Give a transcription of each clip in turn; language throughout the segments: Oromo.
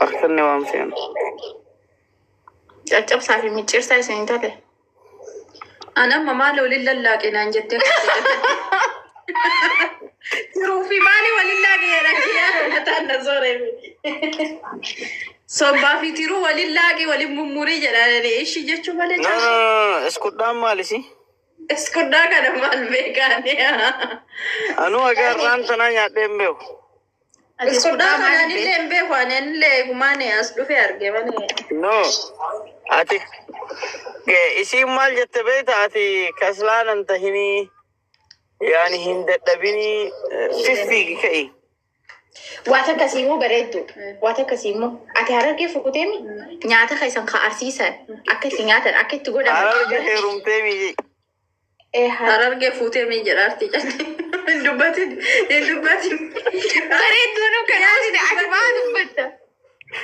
أخذني وامسين أجب صافي ميتشير سايسين تالي أنا ما لو لله لكن أنجت تروفي مالي ولله يا نتانا زوري صبا في ترو ولله ولمموري جلالي إيش يجتشو مالي لا اسكت دام مالسي اسكت دا كده مال بيكاني أنا أجر ران تنايا ديمبيو اسكت دا كده نيلم بيكو أنا نيلم كماني أصله في أرجع ماني no ati isi mal jette beeta ati kaslaan anta hini yani hindadhabini fiffiigi ka'i waata kasiimoo bareeddu waata kasiimoo ati harargee fukutemi nyaata keessan ka arsiisan akka itti nyaatan akka itti godhaman hararge heerumteemi harargee fuutemi jedhaarti dubbati bareeddu nu kanaasite ati maa dubbatta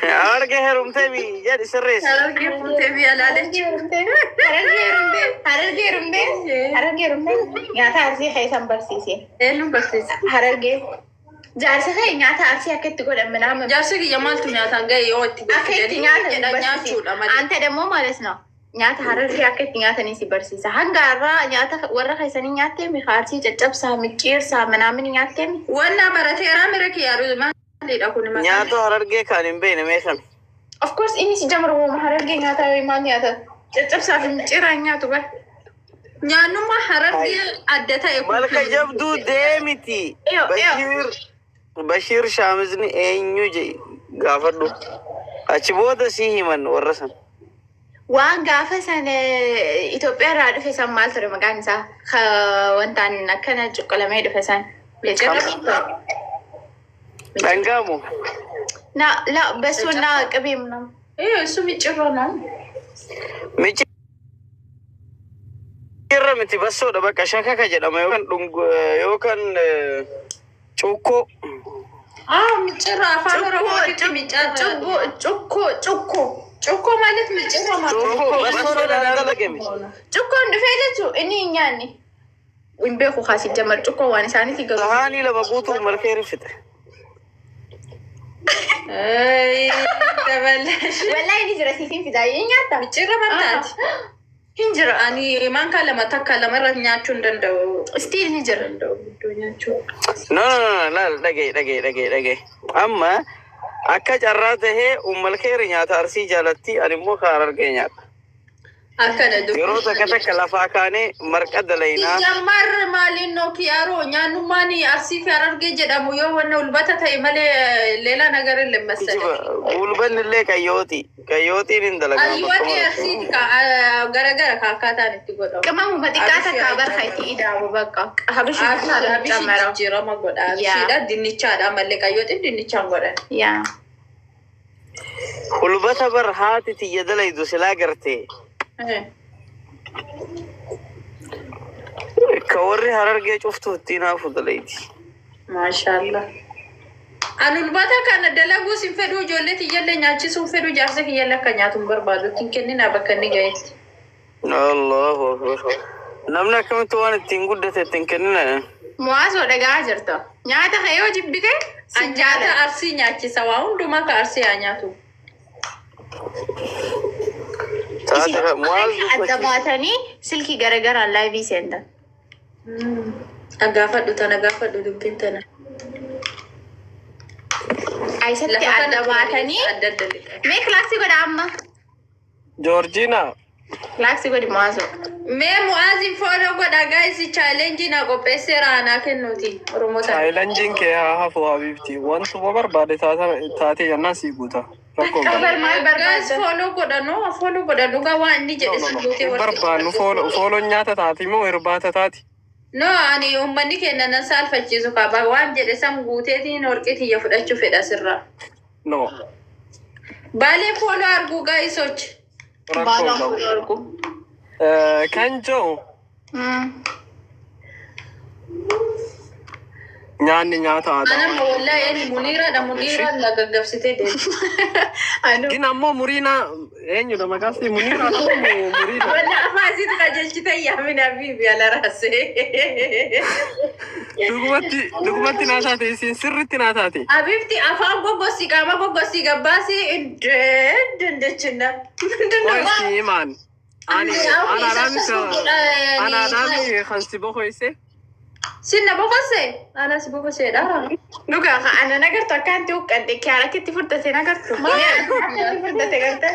hararge heerumteemi jedhi sirreessa harargee fuutemi alaalechi harargee rumdee nyaata arsii keessan barsiise eenyu barsiise harargee jaarsa kee nyaata arsii akka itti godhan minaamu jaarsa kiyya maaltu nyaataan ga'e yoo itti akka itti nyaatan nyaachuudha malee anta demmoo maalis na nyaata harargee akka itti nyaatanii si barsiisa hanga irraa nyaata warra keessanii nyaattemi arsii caccabsaa micciirsaa minaamin nyaattemi wanna barateeraa mira kiyyaadhu maalidha kun nyaata harargee kan hin beekne meeqami of course inni si jamru harargee nyaata maal nyaata caccabsaa fi micciiraa nyaatu bar nyaannuma harargee adda ta'e malka jabduu deemiti Bashir Shamizni eenyu je gaafadhu achi booda si himan warra san waan gaafa san Itoophiyaa irraa dhufe san maal ture maqaan isaa wantaan akkana cuqqalamee dhufe san dhangaamu la besuuna qabeem nam እሱ ሚጭሮ ነው ሚጭራ miti bassoodha bakka shakaka jedhama yookaan cukkoo ሚጭራ አፋን ኦሮሞ ሚጫጫ ጩኮ ማለት ሚጭራ ማለት ጩኮ እንደፈለቹ እኔ እኛኒ ወንበኩ ኻሲ ጀመር ጩኮ ዋን ሳኒት ይገሩ ሃኒ ለበቁቱ መልከሪ ፍጥ አይ ተበላሽ ወላሂ ንዝረሲሲን ፍዳይኛታ ሚጭራ ማለት hinjira ani man kala matakka la maranyaachu ndandau still hinjira ndandau dunyaachu no la dage amma akka carraate he ummal khairi nyaata arsi jalatti animmo khararge nyaata akkana du yero takka lafa kaane marqada leena jamar malino kiyaro nyaanu mani arsi khararge jedamu yo wanna ulbata tay male lela nagar le masale ulban le kayoti nindalaga ayoti arsi ka gara kakata nitti godo kamamu matikata ka bar khayti idawo bakka habishi tamara jira magoda shida dinnicha da male kayoti dinnicha goda ya ulbata bar haati tiyadalay du sila garte كوري هررجع شفته تينا فضليتي ما شاء الله أنا البتا كان دلقو سنفدو جولتي يلا ناتشي سنفدو جارسك يلا كنياتهم بربادو تنكني نابكني جايت الله أكبر نمنا كم توان تينقود ده تنكني معاذ ولا جاجرتا نياتا خيو جبدك أنجاتا أرسي ناتشي سواون دوما كأرسي أنياتو addabaatani silkii garagaraa laayivii seentan agaafadhu dubbiin tana aysatti addabaatanii mee kilaaksii godha amma Georgina kilaaksii godhi Mu'aazo mee Mu'aazin fooloo godha gaayisi chaalenjii na qopheesseera anaa kennuuti oromoota chaalenjiin kee haa hafu habiibti wantuma barbaade taatee jannaan sii guuta guys follow godhanu ga waan inni jedhe sanduuti barbaannu follow nyaata taati moo irbaata taati no ani ummanni kenna nan saalfachiisu qaba waan jedhe san guuteetiin horqiti ya fudhachuu fedha sirra no baale follow argu guys och baala argu kanjo نياني نياتا أنا والله يعني منيرة ده منيرة لا قبستي ده أنا كنا مو مرينا يعني لما قصدي منيرة مرينا ولا أفازي تكجلتي تيا من حبيبي على راسي دقمتي ناتاتي سين سرتي ناتاتي حبيبتي أفهم بوغوسي كاما بوغوسي قباسي دندشنا كويس إيمان أنا رامي خمسة بوخيسة سنة بوغوسي أنا سبوغوسي دارا نوكا أنا نقرت كانت وكانت كيارا كنت فرتة نقرت ما فرتة قرت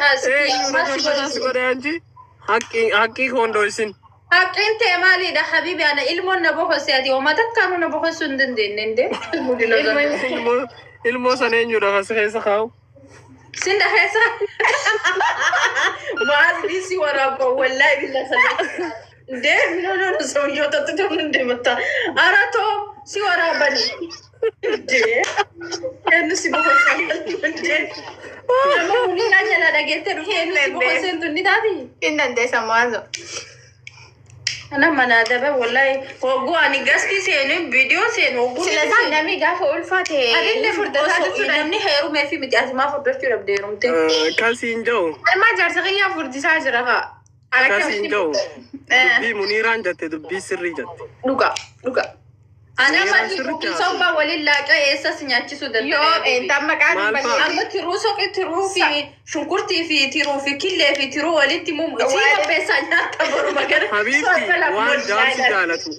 حقي كوندوسين حقين تمالي ده حبيبي أنا إلمو نبوغوسي هذه وما تكانوا نبوغوسي ندين ilmo sanen yura khasa khaw سنة خيسة ما أدري سوى رابع والله بالله سنة ده منو نسوي جوتا تدون ده متى أراتو سوى رابع ده إنه سبوا خيسة أما مني نجلا ده جت روحي إنه سبوا خيسة توني دادي إن ده سمازو أنا ما نادبه والله وقو أني قصدي سينو فيديو سينو وقو سلسال نمي قافة ألفاتي أدين فرد نمني خيرو ما في متأسف ما فردت يرب ديرم تي كاسين جو أنا ما جالس غيا فرد ساجرها كاسين جو دبي منيران جت دبي سري جت لوكا أنا ما تروح صوبا ولله كأساس سنياتي سودان يو أنت ما كان أما تروسك ترو في شنكرتي في ترو في كله في ترو ولدتي مم سيرا بيسانيا تبرو مكان حبيبتي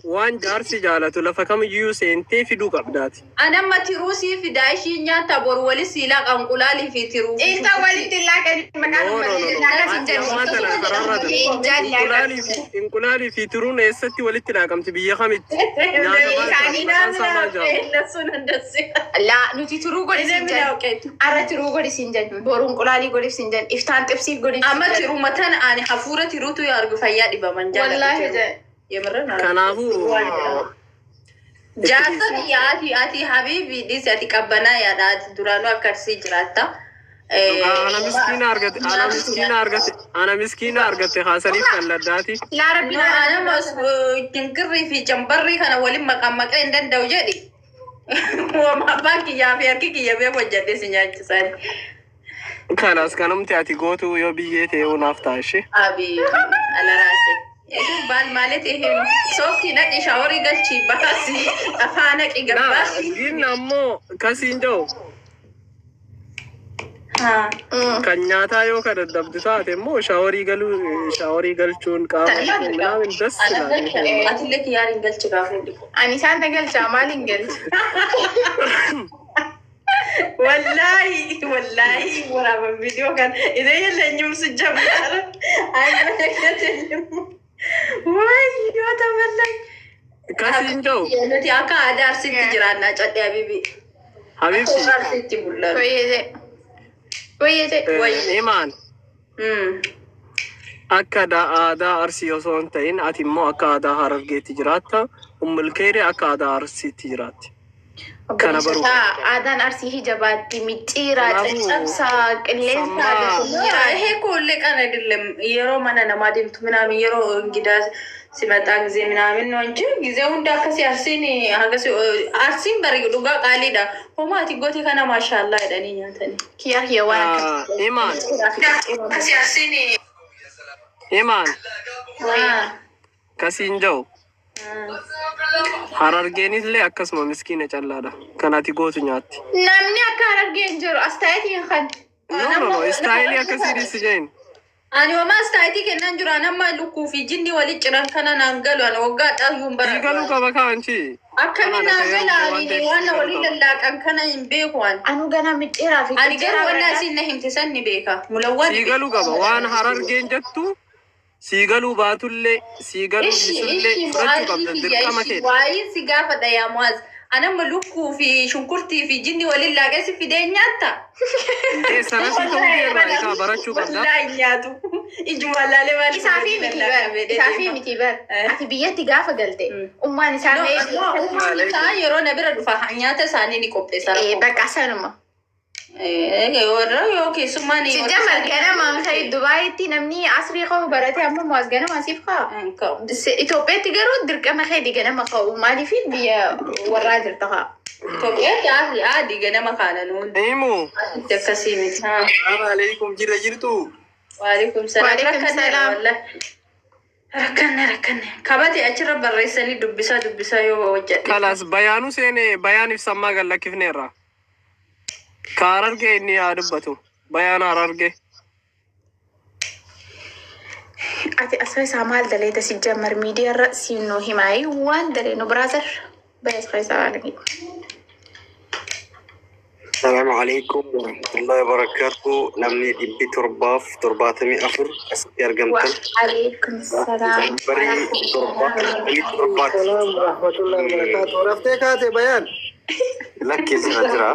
وان جارسي جالتو لفكم يوسنتي في دوك أبداتي أنا ما تروسي في دايشينيا تبرو ولي سيلاك أنقلالي في ترو أنت ولدتي لا كان مكان إنقلالي في ترو نيستي ولدتي لا كم تبي خمت لا نوتي ترو غوري سينجان أرى ترو غوري سينجان بورون قلالي غوري سينجان إفتان تبسي غوري أما ترو متان أنا حفورة ترو تو يارجو فيا دي بمنجان والله جاي يمرنا كنافو جاتن ياتي حبيبي دي ساتي كبنا يا دات دورانو أكرسي جراتا أنا مسكين أرجت خاصني فلداتي لا ربنا أنا بس تنكري في جنبري أنا ولي مقامك عندن دوجدي وما باقي يا فيركي يا بيا وجدي سنجات ساري خلاص كانوا متعتي قوتو يو بيجيتي ونافتاشي أبي على راسي يجوا بال مالتي هم صوتي نقي شاوري قلتي باسي أفانك إجاباسي لا جينا مو كاسينجو كنياتا يو كده دبدسات مو شاوري قالوا قام نعمل بس أنا أتلك ياري قلتي قافل أنا سانتا قلت مالين قلت والله ورا فيديو كان إذا يلا نمس الجبار أنا واي يا تملك كاسينجو نتي أكا أدار ستي جرانا جد يا بيبي حبيبتي أدار ستي بولا كويس إيمان أكا دا أرسي وصون تين أتيمو أكا دا هارف جيت جراتا الكيري أكا دا أرسي تجرات كان برو آدان أرسي هجبات ميتيرات أبسا اللينسا هيك كل أنا دلهم يرو منا نمادين تمنا يرو جداس سمعت زي منا من وانجو جزء وندا كسي أرسيني هكذا أرسين بريء دوغا قاليدا هما تيجوتي كنا ما شاء الله داني نياتني كيا وانا إيمان كسي أرسيني إيمان كاسينجو Harargeenis illee akkasuma miskiina callaadha. Kanaati gootu nyaatti. Namni akka harargeen jiru astaayitiin kan. No, istaayilii akkasiinis jeen. Ani wama astaayitii kennan jiru anamma lukkuu fi jinni walitti ciran kana naan galu ana waggaa dhaayuun bara. Galuu qaba kaanchi. Akkami naan galaani waan walii lallaaqan kana hin beeku ani. Anu gana midheeraa fi ani garuu wallaa siin na himte san ni beeka. Mulawwan. Sii galuu qaba waan harargeen jettu. Sigalu batullee sigalu bisullee fudhachuu qabdan dirqama kee. Waa'ee si gaafadha yaa Mu'aaz. Anamma lukkuu fi shunkurtii fi jinni waliin laaqesi fidee nyaatta. Sanas ta'uu irraa isaa barachuu qabda. Wallaahi nyaatu. Ijuma laalee maal Isaafi miti bar. Ati biyyatti gaafa galte. Ummaan isaa yeroo na bira dhufa nyaata isaanii ni qopheessa. Bakka sanuma. Warra yookiin summaanii. Sijjamar ganama ta'e Dubaayitti namni asrii qabu barate amma Mu'aaz ganama siif ka'a. Itoophiyaatti garuu dirqama keeti ganama ka'u maaliif biyya warraa jirta ka'a. Tophiyaan adii ganama kaana nuun. Himu. Akkasii miti. Assalamualaikum jirtu. Waalaikum salaam. Rakkanne. Kabate achirra barreessanii dubbisaa yoo hojjedhe. Kalas bayaanu seene bayaaniif sammaa gallakifneerra. Kaarargee inni haa dubbatu. Bayaan Harargee. Ati asfaa isaa maal daleeta si jammar miidiyaarra siinoo himaayi waan daleenu biraazar baya asfaa isaa waalanii. Assalamu alaikum warahmatullahi wabarakatuh. Namni dhibbi torbaatami afur asirratti argamtan. Waalaikum salaam. Raftee kaate bayaan. Lakkee sira jira.